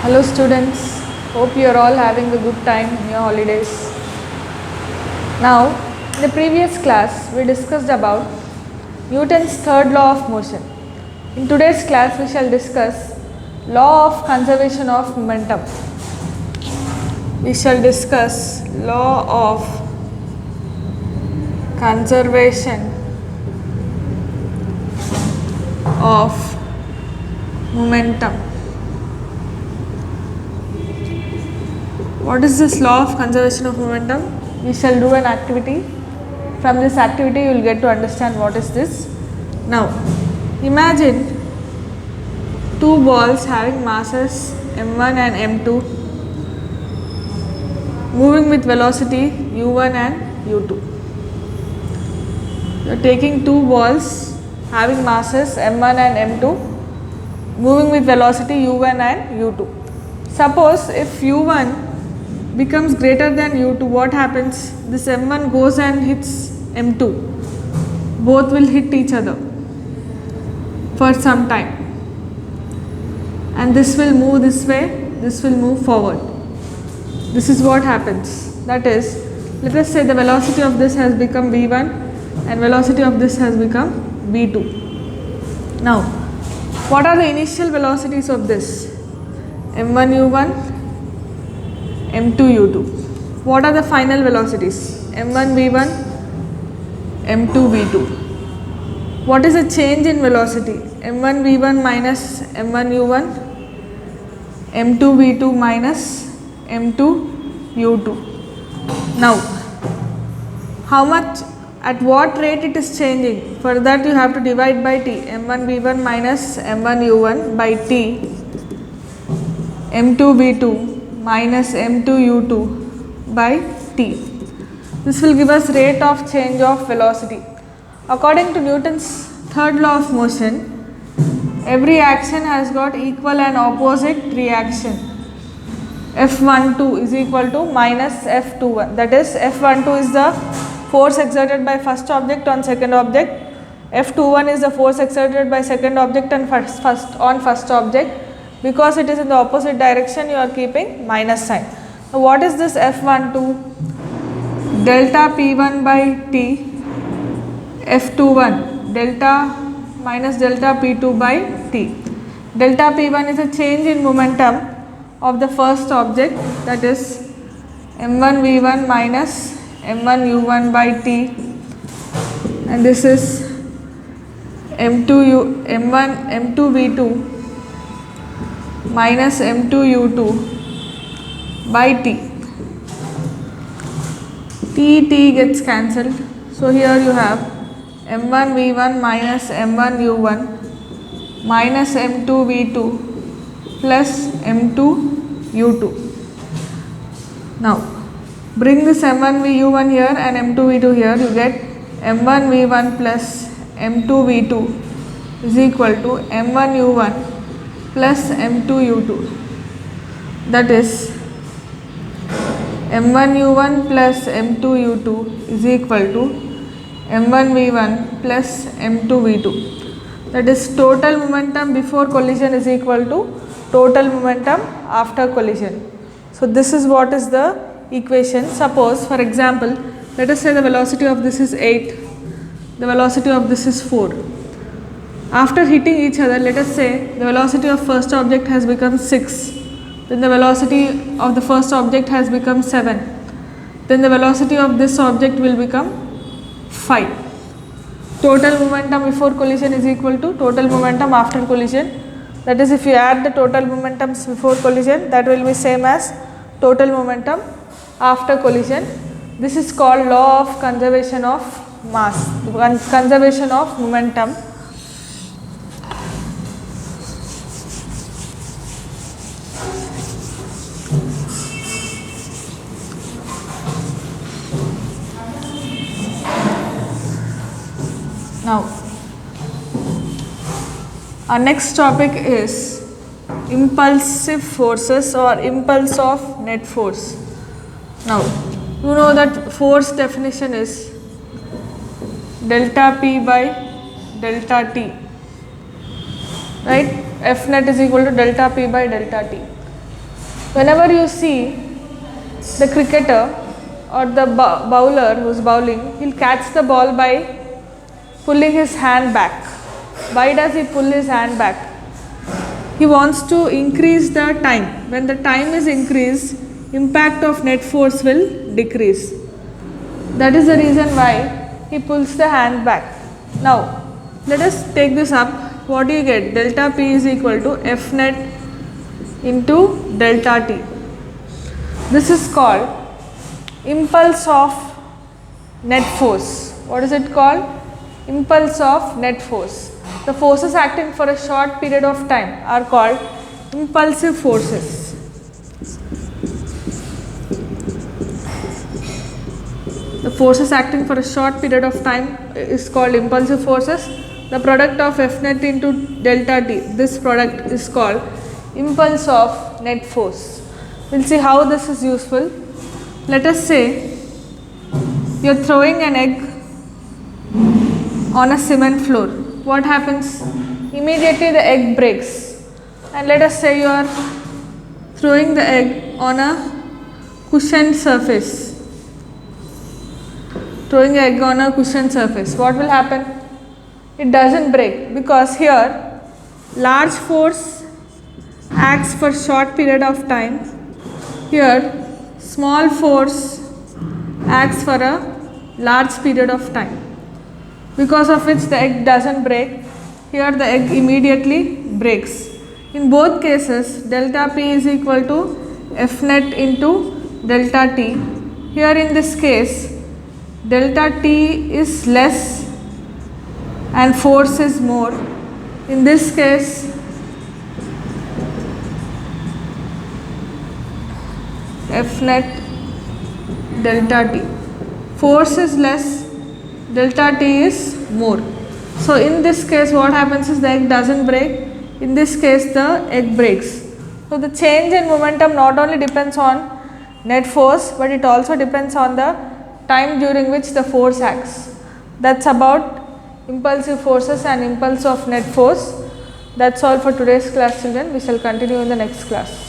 Hello students, hope you are all having a good time in your holidays. Now, in the previous class we discussed about Newton's third law of motion. In today's class we shall discuss law of conservation of momentum. We shall discuss law of conservation of momentum. What is this law of conservation of momentum? We shall do an activity. From this activity you will get to understand what is this. Now, imagine two balls having masses m1 and m2 moving with velocity u1 and u2. You are taking two balls having masses m1 and m2 moving with velocity u1 and u2. Suppose if u1 becomes greater than u2, what happens? This m1 goes and hits m2. Both will hit each other for some time, and this will move this way, this will move forward. This is what happens. That is, let us say the velocity of this has become v1 and velocity of this has become v2. Now, what are the initial velocities of this? m1 u1, m2 u2. What are the final velocities? m1 v1, m2 v2. What is the change in velocity? m1 v1 minus m1 u1, m2 v2 minus m2 u2. Now, how much, at what rate it is changing? For that you have to divide by t. m1 v1 minus m1 u1 by t, m2 v2 minus m2 u2 by t. This will give us rate of change of velocity. According to Newton's third law of motion, every action has got equal and opposite reaction. F12 is equal to minus F21. That is, F12 is the force exerted by first object on second object. F21 is the force exerted by second object on first object. Because it is in the opposite direction, you are keeping minus sign. Now, what is this F12? Delta P1 by T, F21, delta minus delta P2 by T. Delta P1 is a change in momentum of the first object, that is m1 v1 minus m1 u1 by T, and this is m2 v2 minus m2 u2 by t. T gets cancelled. So here you have m1 v1 minus m1 u1 minus m2 v2 plus m2 u2. Now bring this m1 u1 here and m2 v2 here, you get m1 v1 plus m2 v2 is equal to m1 u1 plus m2 u2. That is, m1 u1 plus m2 u2 is equal to m1 v1 plus m2 v2. That is, total momentum before collision is equal to total momentum after collision. So this is what is the equation. Suppose, for example, let us say the velocity of this is 8, the velocity of this is 4. After hitting each other, let us say the velocity of first object has become 6, then the velocity of the first object has become 7, then the velocity of this object will become 5. Total momentum before collision is equal to total momentum after collision. That is, if you add the total momentums before collision, that will be same as total momentum after collision. This is called law of conservation of mass, conservation of momentum. Now, our next topic is impulsive forces or impulse of net force. Now, you know that force definition is delta P by delta T, right? F net is equal to delta P by delta T. Whenever you see the cricketer or the bowler who's bowling, he'll catch the ball by pulling his hand back. Why does he pull his hand back? He wants to increase the time. When the time is increased, impact of net force will decrease. That is the reason why he pulls the hand back. Now, let us take this up. What do you get? Delta P is equal to F net into delta T. This is called impulse of net force. What is it called? Impulse of net force. The forces acting for a short period of time are called impulsive forces. The forces acting for a short period of time is called impulsive forces. The product of F net into delta T, this product is called impulse of net force. We'll see how this is useful. Let us say you are throwing an egg on a cement floor. What happens? Immediately the egg breaks. And let us say you are throwing the egg on a cushioned surface. Throwing the egg on a cushioned surface. What will happen? It doesn't break because here large force acts for short period of time. Here small force acts for a large period of time, because of which the egg doesn't break. Here the egg immediately breaks. In both cases, delta P is equal to F net into delta T. Here in this case, delta T is less and force is more. In this case, F net delta T. Force is less, delta T is more. So in this case what happens is the egg doesn't break. In this case the egg breaks. So the change in momentum not only depends on net force, but it also depends on the time during which the force acts. That's about impulsive forces and impulse of net force. That's all for today's class, children. We shall continue in the next class.